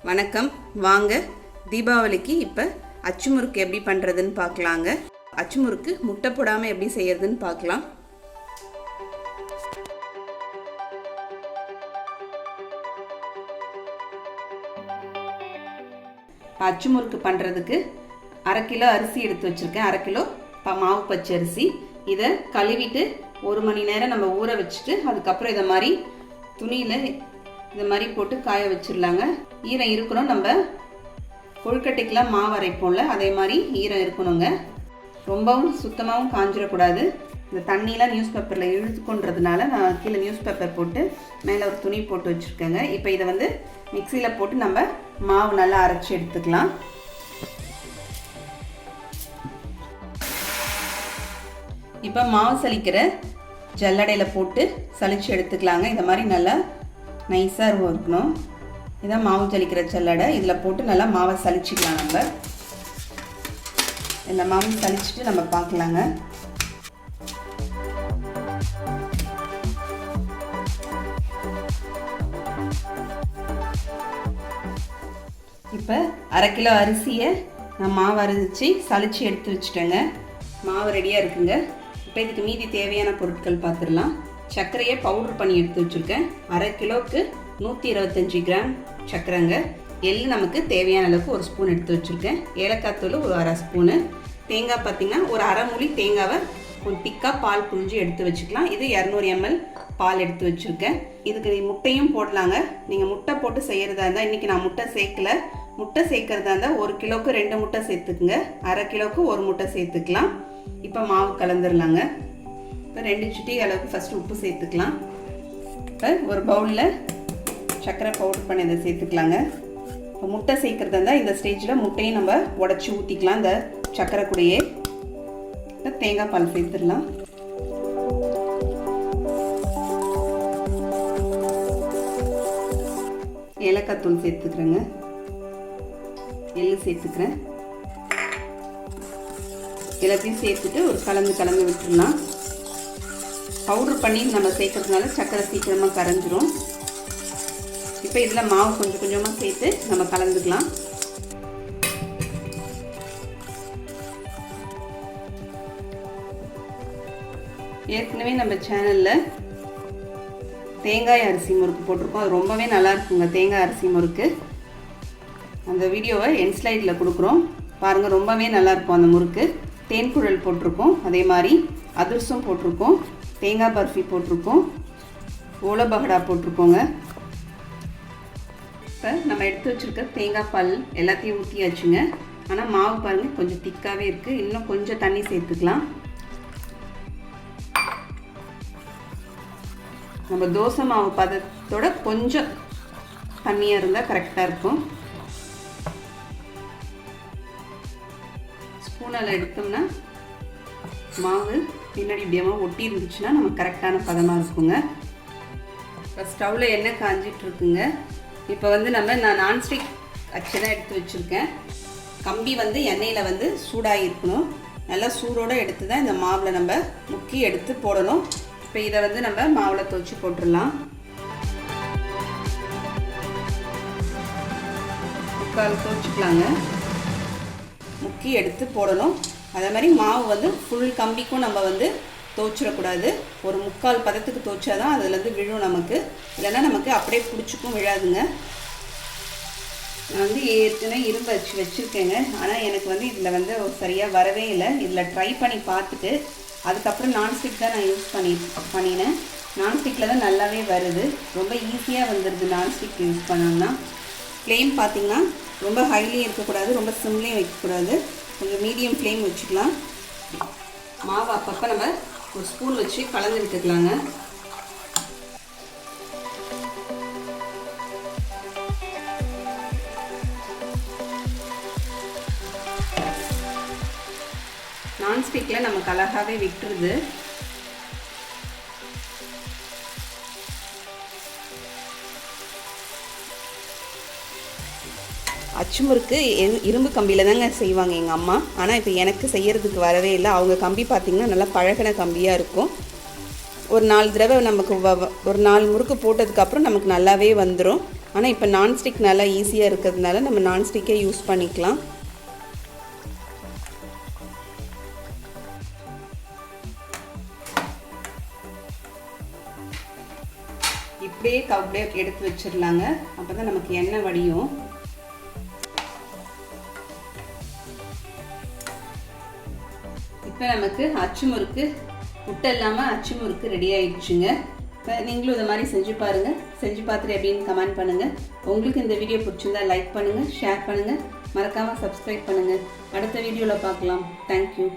வணக்கம். வாங்க தீபாவளிக்கு இப்போ அச்சு முறுக்கு எப்படி பண்ணுறதுன்னு பார்க்கலாங்க. அச்சு முறுக்கு முட்டை போடாமல் எப்படி செய்யறதுன்னு பார்க்கலாம். அச்சு முறுக்கு பண்ணுறதுக்கு 1/2 கிலோ அரிசி எடுத்து வச்சுருக்கேன். 1/2 கிலோ மாவு பச்சரிசி. இதை கழுவிட்டு 1 மணி நேரம் நம்ம ஊற வச்சுட்டு அதுக்கப்புறம் இதை மாதிரி துணியில் இந்த மாதிரி போட்டு காய வச்சிடலாங்க. ஈரம் இருக்கணும். நம்ம கொழுக்கட்டைக்கெலாம் மாவு அரைப்போம்ல, அதே மாதிரி ஈரம் இருக்கணுங்க. ரொம்பவும் சுத்தமாகவும் காஞ்சிடக்கூடாது. இந்த தண்ணியெலாம் நியூஸ் பேப்பரில் இழுத்துக்கொன்றதுனால நான் கீழே நியூஸ் பேப்பர் போட்டு மேலே ஒரு துணி போட்டு வச்சுருக்கேங்க. இப்போ இதை வந்து மிக்சியில் போட்டு நம்ம மாவு நல்லா அரைச்சி எடுத்துக்கலாம். இப்போ மாவு சலிக்கிற ஜல்லடையில் போட்டு சலிச்சு எடுத்துக்கலாங்க. இந்த மாதிரி நல்லா நைஸாக இருக்கணும். இதான் மாவு ஜலிக்கிற ஜல்லடை. இதில் போட்டு நல்லா மாவை சலிச்சிக்கலாம். நம்ம இந்த மாவு சலிச்சுட்டு நம்ம பார்க்கலாங்க. இப்போ 1/2 கிலோ அரிசியை நான் மாவு அரைச்சி சலிச்சு எடுத்து வச்சுட்டேங்க. மாவு ரெடியாக இருக்குங்க. இப்போ இதுக்கு மீதி தேவையான பொருட்கள் பார்த்துடலாம். சர்க்கரையை பவுடர் பண்ணி எடுத்து வச்சுருக்கேன். 1/2 கிலோவுக்கு 125 கிராம் சர்க்கரைங்க. எள்ளு நமக்கு தேவையான அளவுக்கு 1 ஸ்பூன் எடுத்து வச்சுருக்கேன். ஏலக்காய் தூள் ஒரு 1/2 ஸ்பூனு. தேங்காய் பார்த்திங்கன்னா ஒரு 1/2 மூடி தேங்காவை கொஞ்சம் திக்காக பால் புழிஞ்சு எடுத்து வச்சுக்கலாம். இது 200 ml பால் எடுத்து வச்சுருக்கேன். இதுக்கு முட்டையும் போடலாங்க. நீங்கள் முட்டை போட்டு செய்கிறதா இருந்தால், இன்றைக்கி நான் முட்டை சேர்க்கலை. முட்டை சேர்க்குறதா இருந்தால் 1 கிலோவுக்கு 2 முட்டை சேர்த்துக்குங்க. 1/2 கிலோவுக்கு 1 முட்டை சேர்த்துக்கலாம். இப்போ மாவு கலந்துடலாங்க. இப்போ 2 சிட்டி அளவுக்கு ஃபஸ்ட்டு உப்பு சேர்த்துக்கலாம். இப்போ ஒரு பவுலில் சர்க்கரை பவுடர் பண்ணி அதை சேர்த்துக்கலாங்க. இப்போ முட்டை சேர்க்குறதா இருந்தால் இந்த ஸ்டேஜில் முட்டையும் நம்ம உடச்சி ஊற்றிக்கலாம். இந்த சர்க்கரை கூடையே இப்போ தேங்காய் பால் சேர்த்துடலாம். ஏலக்காய் தூள் சேர்த்துக்கிறேங்க. எள்ளு சேர்த்துக்கிறேன். எல்லாத்தையும் சேர்த்துட்டு ஒரு கலந்து விட்டுடலாம். பவுடர் பண்ணி நம்ம சேர்க்கறதுனால சர்க்கரை சீக்கிரமாக கரைஞ்சிரும். இப்போ இதில் மாவு கொஞ்சம் கொஞ்சமாக சேர்த்து நம்ம கலந்துக்கலாம். ஏற்கனவே நம்ம சேனலில் தேங்காய் அரிசி முறுக்கு போட்டிருக்கோம். அது ரொம்பவே நல்லா இருக்குங்க. தேங்காய் அரிசி முறுக்கு அந்த வீடியோவை என் ஸ்லைடில் கொடுக்குறோம் பாருங்கள். ரொம்பவே நல்லாயிருக்கும் அந்த முறுக்கு. தேன்குழல் போட்டிருக்கோம், அதே மாதிரி அதிரசம் போட்டிருக்கோம், தேங்காய் பர்ஃபி போட்டிருக்கோம், ஓலை பகடா போட்டிருக்கோங்க. இப்போ நம்ம எடுத்து வச்சுருக்க தேங்காய் பால் எல்லாத்தையும் ஊற்றியாச்சுங்க. ஆனால் மாவு பாருங்கள் கொஞ்சம் திக்காகவே இருக்குது. இன்னும் கொஞ்சம் தண்ணி சேர்த்துக்கலாம். நம்ம தோசை மாவு பதத்தோட கொஞ்சம் தண்ணியாக இருந்தால் கரெக்டாக இருக்கும். ஸ்பூனால் எடுத்தோம்னா மாவு பின்னாடி இப்படியமாக ஒட்டி இருந்துச்சுன்னா நமக்கு கரெக்டான பதமாக இருக்குங்க. இப்போ ஸ்டவ்வில் எண்ணெய் காஞ்சிட்ருக்குங்க. இப்போ வந்து நான் நான்ஸ்டிக் அச்சு தான் எடுத்து வச்சுருக்கேன். கம்பி வந்து எண்ணெயில் வந்து சூடாகி இருக்கணும். நல்லா சூடோடு எடுத்து தான் இந்த மாவில் நம்ம முக்கி எடுத்து போடணும். இப்போ இதை வந்து நம்ம மாவில் துவச்சி போட்டுடலாம். முக்கால் துவச்சிக்கலாங்க. முக்கி எடுத்து போடணும். அதே மாதிரி மாவு வந்து ஃபுல் கம்பிக்கும் நம்ம வந்து துவச்சிடக்கூடாது. ஒரு முக்கால் பதத்துக்கு துவச்சா தான் அதுலேருந்து விழும் நமக்கு. இல்லைன்னா நமக்கு அப்படியே பிடிச்சிக்கும், விழாதுங்க. நான் வந்து ஏற்கனவே இரும்பு அச்சு வச்சுருக்கேங்க. ஆனால் எனக்கு வந்து இதில் வந்து சரியாக வரவே இல்லை. இதில் ட்ரை பண்ணி பார்த்துட்டு அதுக்கப்புறம் நான்ஸ்டிக் தான் நான் யூஸ் பண்ணினேன். நான்ஸ்டிக்கில் தான் நல்லாவே வருது. ரொம்ப ஈஸியாக வந்துடுது நான்ஸ்டிக் யூஸ் பண்ணோம்னா. ஃப்ளேம் பார்த்திங்கன்னா ரொம்ப ஹைலியும் இருக்கக்கூடாது, ரொம்ப சிம்லேயும் வைக்கக்கூடாது. கொஞ்சம் மீடியம் ஃப்ளேம் வச்சுக்கலாம். மாவு அப்பப்போ நம்ம ஒரு ஸ்பூன் வச்சு கலந்து விட்டுக்கலாங்க. நான்ஸ்டிக்கில் நமக்கு அழகாகவே விட்டுருது. அச்சு முறுக்கு இரும்பு கம்பியில் தாங்க செய்வாங்க எங்கள் அம்மா. ஆனால் இப்போ எனக்கு செய்கிறதுக்கு வரவே இல்லை. அவங்க கம்பி பார்த்திங்கன்னா நல்லா பழகின கம்பியாக இருக்கும். ஒரு 4 தடவை நமக்கு ஒரு 4 முறுக்கு போட்டதுக்கப்புறம் நமக்கு நல்லாவே வந்துடும். ஆனால் இப்போ நான்ஸ்டிக் நல்லா ஈஸியாக இருக்கிறதுனால நம்ம நான்ஸ்டிக்கே யூஸ் பண்ணிக்கலாம். இப்படியே கப்லேயே எடுத்து வச்சிடலாங்க. அப்போ தான் நமக்கு எண்ணெய் வடியும். இப்போ நமக்கு அச்சு முறுக்கு முட்டை இல்லாமல் அச்சு முறுக்கு ரெடி ஆயிடுச்சுங்க. இப்போ நீங்களும் இதை மாதிரி செஞ்சு பாருங்கள். செஞ்சு பார்த்துட்டு எப்படின்னு கமெண்ட் பண்ணுங்கள். உங்களுக்கு இந்த வீடியோ பிடிச்சிருந்தா லைக் பண்ணுங்கள், ஷேர் பண்ணுங்கள், மறக்காமல் சப்ஸ்கிரைப் பண்ணுங்கள். அடுத்த வீடியோவில் பார்க்கலாம். தேங்க்யூ.